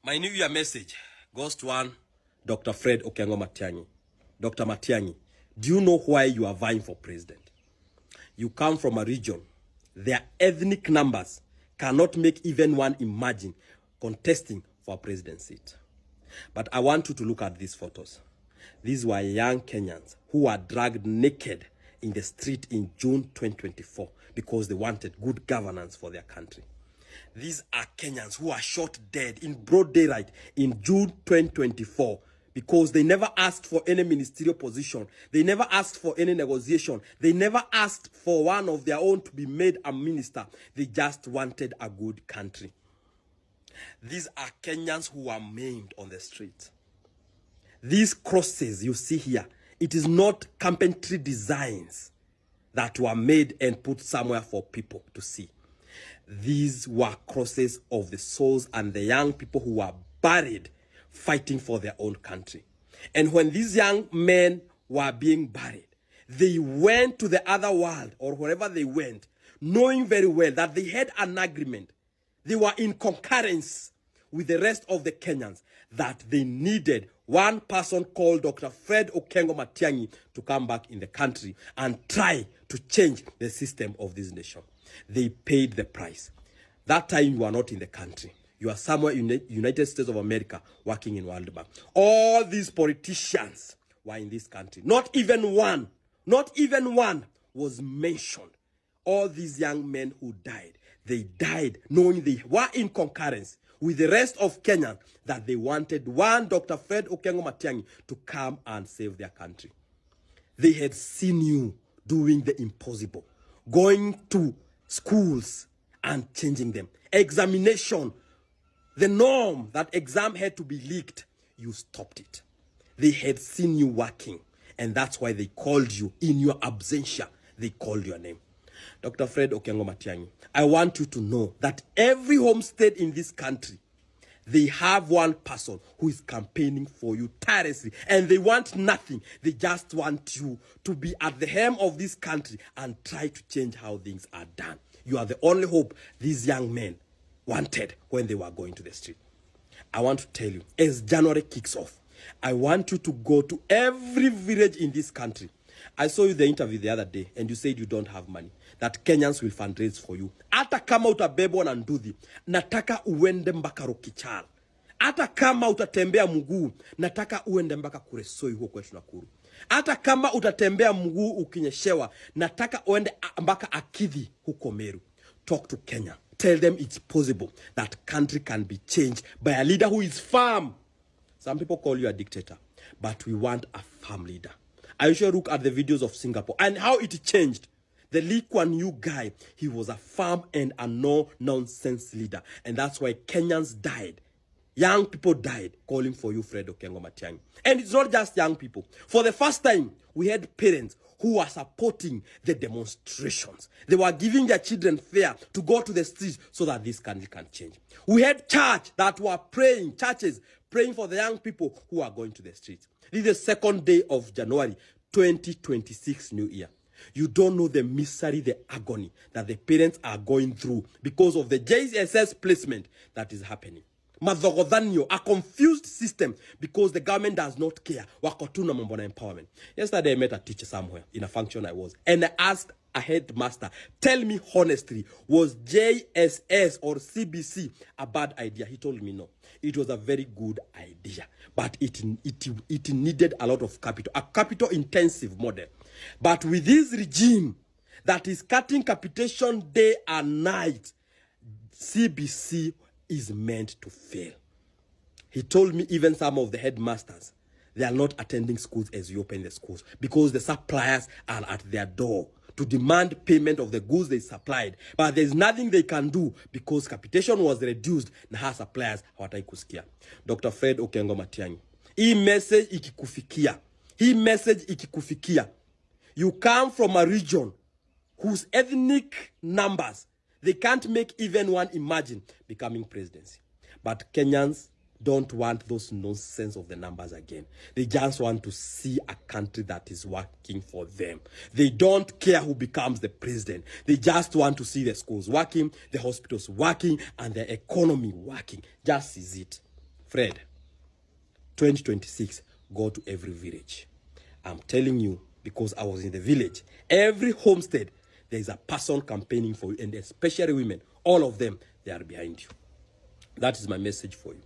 My New Year message goes to one Dr. Fred Matiang'i. Dr. Matiang'i, do you know why you are vying for president? You come from a region, their ethnic numbers cannot make even one imagine contesting for a president seat. But I want you to look at these photos. These were young Kenyans who were dragged naked in the street in June 2024 because they wanted good governance for their country. These are Kenyans who are shot dead in broad daylight in June 2024 because they never asked for any ministerial position. They never asked for any negotiation. They never asked for one of their own to be made a minister. They just wanted a good country. These are Kenyans who are maimed on the street. These crosses you see here, it is not carpentry designs that were made and put somewhere for people to see. These were crosses of the souls and the young people who were buried fighting for their own country. And when these young men were being buried, they went to the other world or wherever they went, knowing very well that they had an agreement. They were in concurrence with the rest of the Kenyans that they needed one person called Dr. Fred Matiang'i to come back in the country and try to change the system of this nation. They paid the price. That time you are not in the country. You are somewhere in the United States of America working in World Bank. All these politicians were in this country. Not even one was mentioned. All these young men who died, they died knowing they were in concurrence with the rest of Kenya that they wanted one Dr. Fred Matiang'i to come and save their country. They had seen you doing the impossible, going to schools and changing them. Examination, the norm that exam had to be leaked, you stopped it. They had seen you working, and that's why they called you in your absentia. They called your name. Dr. Fred Matiang'i, I want you to know that every homestead in this country, they have one person who is campaigning for you tirelessly, and they want nothing. They just want you to be at the helm of this country and try to change how things are done. You are the only hope these young men wanted when they were going to the street. I want to tell you, as January kicks off, I want you to go to every village in this country. I saw you the interview the other day, and you said you don't have money, that Kenyans will fundraise for you. Ata kama utabebwa na nduthi, nataka uende mpaka Rokichal. Ata kama utatembea mguu, nataka uende mpaka Kuresoi huko kwetu Nakuru. Ata kama utatembea mguu ukinyeshewa, nataka uende mpaka Akithi huko Meru. Talk to Kenya. Tell them it's possible that country can be changed by a leader who is firm. Some people call you a dictator, but we want a firm leader. I should look at the videos of Singapore and how it changed. The Lee Kuan Yew guy, he was a firm and a no-nonsense leader. And that's why Kenyans died. Young people died calling for you, Fred Matiang'i. And it's not just young people. For the first time, we had parents who were supporting the demonstrations. They were giving their children fare to go to the streets so that this country can change. We had churches praying for the young people who are going to the streets. This is the 2nd day of January 2026 New Year. You don't know the misery, the agony that the parents are going through because of the JSS placement that is happening. Madhogodhanyo, a confused system because the government does not care. Wakotuna mambo na empowerment. Yesterday I met a teacher somewhere in a function I was, and I asked a headmaster, tell me honestly, was JSS or CBC a bad idea? He told me no. It was a very good idea, but it needed a lot of capital, a capital intensive model. But with this regime that is cutting capitation day and night, CBC is meant to fail. He told me even some of the headmasters, they are not attending schools as you open the schools because the suppliers are at their door to demand payment of the goods they supplied. But there's nothing they can do because capitation was reduced na ha suppliers hawatai kusikia. Dr. Fred Matiang'i, hii message ikikufikia. You come from a region whose ethnic numbers, they can't make even one imagine becoming presidency. But Kenyans don't want those nonsense of the numbers again. They just want to see a country that is working for them. They don't care who becomes the president. They just want to see the schools working, the hospitals working, and the economy working. Just is it. Fred, 2026, go to every village. I'm telling you, because I was in the village. Every homestead, there is a person campaigning for you, and especially women. All of them, they are behind you. That is my message for you.